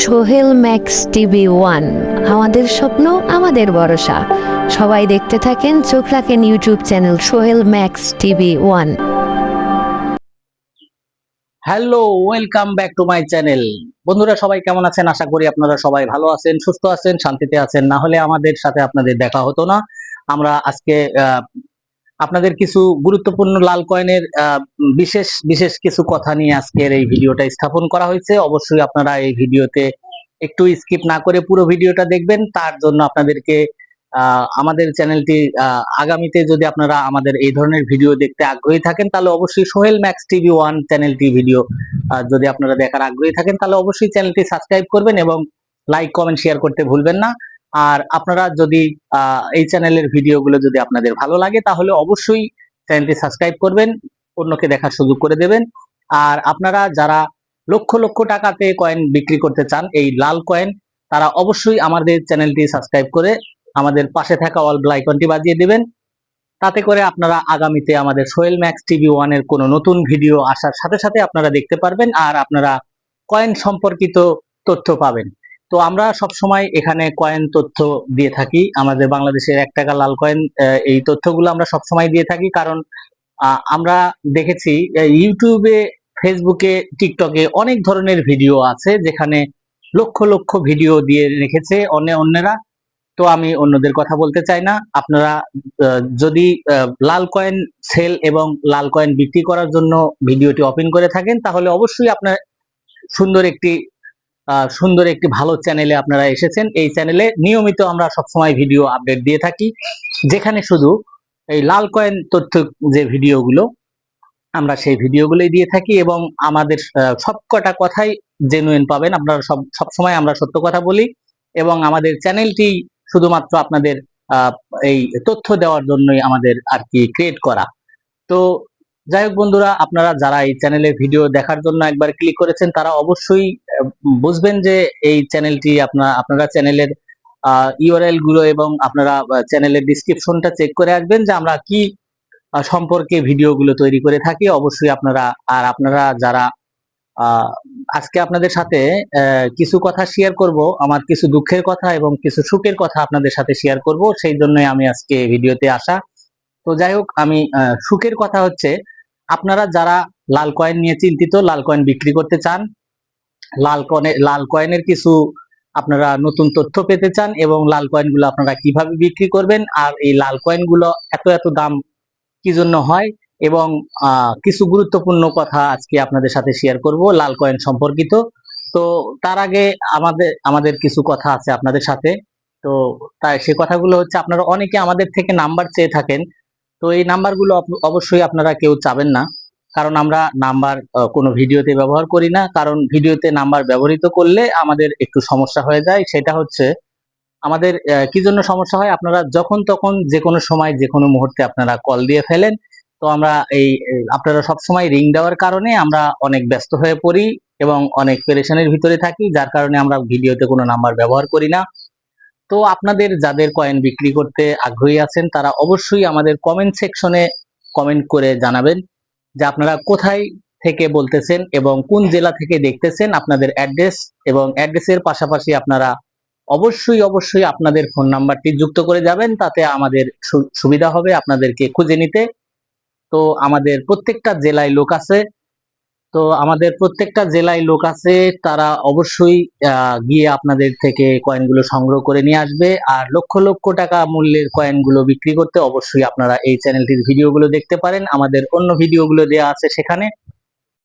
Sohel max TV one, আমাদের স্বপ্ন আমাদের ভরসা। সবাই দেখতে থাকেন, চোখ রাখেন YouTube channel Sohel max TV one. Hello, welcome back to my channel. বন্ধুরা সবাই কেমন আছেন? আশা করি আপনারা সবাই ভালো আছেন, সুস্থ আছেন, শান্তিতে আছেন। না হলে আমাদের সাথে আপনাদের দেখা হতো না। আমরা আজকে আপনাদের কিছু গুরুত্বপূর্ণ লাল কয়েনের বিশেষ বিশেষ কিছু কথা নিয়ে আজকের এই ভিডিওটা স্থাপন করা হয়েছে। অবশ্যই আপনারা এই ভিডিওতে একটু স্কিপ না করে পুরো ভিডিওটা দেখবেন। তার জন্য আপনাদেরকে আমাদের চ্যানেলটি আগামীতে যদি আপনারা আমাদের এই ধরনের ভিডিও দেখতে আগ্রহী থাকেন, তাহলে অবশ্যই সোহেল ম্যাক্স টিভি ওয়ান চ্যানেলটি ভিডিও যদি আপনারা দেখার আগ্রহী থাকেন, তাহলে অবশ্যই চ্যানেলটি সাবস্ক্রাইব করবেন এবং লাইক কমেন্ট শেয়ার করতে ভুলবেন না। আর আপনারা যদি এই চ্যানেলের ভিডিওগুলো যদি আপনাদের ভালো লাগে, তাহলে অবশ্যই চ্যানেলটি সাবস্ক্রাইব করবেন, অন্যকে দেখার সুযোগ করে দেবেন। আর আপনারা যারা লক্ষ লক্ষ টাকাতে কয়েন বিক্রি করতে চান, এই লাল কয়েন, তারা অবশ্যই আমাদের চ্যানেলটি সাবস্ক্রাইব করে আমাদের পাশে থাকা অল বেল আইকনটি বাজিয়ে দিবেন। তাতে করে আপনারা আগামীতে আমাদের সোহেল ম্যাক্স টিভি ওয়ানের কোনো নতুন ভিডিও আসার সাথে সাথে আপনারা দেখতে পারবেন, আর আপনারা কয়েন সম্পর্কিত তথ্য পাবেন। তো আমরা সব সময় এখানে কয়েন তথ্য দিয়ে থাকি, আমাদের বাংলাদেশের 1 টাকা লাল কয়েন, এই তথ্যগুলো আমরা সব সময় দিয়ে থাকি। কারণ আমরা দেখেছি ইউটিউবে, ফেসবুকে, টিকটকে অনেক ধরনের ভিডিও আছে যেখানে লক্ষ লক্ষ ভিডিও দিয়ে রেখেছে অন্যেরা। তো আমি অন্যদের কথা বলতে চাই না। আপনারা যদি লাল কয়েন সেল এবং লাল কয়েন বিক্রি করার জন্য ভিডিওটি ওপেন করে থাকেন, তাহলে অবশ্যই আপনার সুন্দর একটি ভালো চ্যানেলে আপনারা এসেছেন। এই চ্যানেলে নিয়মিত আমরা সবসময় ভিডিও আপডেট দিয়ে থাকি, যেখানে শুধু এই লাল কয়েন তথ্য যে ভিডিওগুলো, আমরা সেই ভিডিওগুলোই দিয়ে থাকি এবং আমাদের সবকটা কথাই জেনুইন পাবেন। আপনারা সবসময় আমরা সত্য কথা বলি এবং আমাদের চ্যানেলটি শুধুমাত্র আপনাদের এই তথ্য দেওয়ার জন্যই আমাদের আর কি ক্রিয়েট করা। তো যাই হোক বন্ধুরা, আপনারা যারা এই চ্যানেলে ভিডিও দেখার জন্য একবার ক্লিক করেছেন, তারা অবশ্যই বুঝবেন যে এই চ্যানেলটি আপনারা চ্যানেলের ইউআরএল গুলো এবং আপনারা চ্যানেলের ডিসক্রিপশনটা চেক করে আসবেন যে আমরা কি সম্পর্কে ভিডিওগুলো তৈরি করে থাকি। অবশ্যই আপনারা যারা আজকে আপনাদের সাথে কিছু কথা শেয়ার করব, আমার কিছু দুঃখের কথা এবং কিছু সুখের কথা আপনাদের সাথে শেয়ার করব, সেই জন্যই আমি আজকে ভিডিওতে আসা। তো যাই হোক, আমি সুখের কথা হচ্ছে, আপনারা যারা লাল কয়েন নিয়ে চিন্তিত, লাল কয়েন বিক্রি করতে চান, লাল কয়েনের কিছু আপনারা নতুন তথ্য পেতে চান এবং লাল কয়েনগুলো আপনারা কিভাবে বিক্রি করবেন, আর এই লাল কয়েনগুলো এত এত দাম কি জন্য হয়, এবং কিছু গুরুত্বপূর্ণ কথা আজকে আপনাদের সাথে শেয়ার করব লাল কয়েন সম্পর্কিত। তো তার আগে আমাদের কিছু কথা আছে আপনাদের সাথে। তো তাই সে কথাগুলো হচ্ছে, আপনারা অনেকে আমাদের থেকে নাম্বার চেয়ে থাকেন। তো এই নাম্বারগুলো অবশ্যই আপনারা কেউ চাবেন না, কারণ আমরা নাম্বার কোনো ভিডিওতে ব্যবহার করি না। কারণ ভিডিওতে নাম্বার ব্যবহৃত করলে আমাদের একটু সমস্যা হয়ে যায়। সেটা হচ্ছে আমাদের কি জন্য সমস্যা হয়, আপনারা যখন তখন যে কোনো সময় যে কোনো মুহূর্তে আপনারা কল দিয়ে ফেলেন। তো আমরা আপনারা সব সময় রিং দেওয়ার কারণে আমরা অনেক ব্যস্ত হয়ে পড়ি এবং অনেক পেরেশানির ভিতরে থাকি, যার কারণে আমরা ভিডিওতে কোনো নাম্বার ব্যবহার করি না। তো আপনাদের যাদের কয়েন বিক্রি করতে আগ্রহী আছেন, তারা অবশ্যই আমাদের কমেন্ট সেকশনে কমেন্ট করে জানাবেন যে আপনারা কোথায় থেকে বলতেছেন এবং কোন জেলা থেকে দেখতেছেন, আপনাদের অ্যাড্রেস এবং অ্যাড্রেসের পাশাপাশি আপনারা অবশ্যই আপনাদের ফোন নাম্বারটি যুক্ত করে যাবেন। তাতে আমাদের সুবিধা হবে আপনাদেরকে খুঁজে নিতে। তো আমাদের প্রত্যেকটা জেলায় লোক আছে। তারা অবশ্যই গিয়ে আপনাদের থেকে কয়েনগুলো সংগ্রহ করে নিয়ে আসবে। আর লক্ষ লক্ষ টাকা মূল্যের কয়েনগুলো বিক্রি করতে অবশ্যই আপনারা এই চ্যানেলটির ভিডিওগুলো দেখতে পারেন, আমাদের অন্য ভিডিওগুলো দেওয়া আছে সেখানে।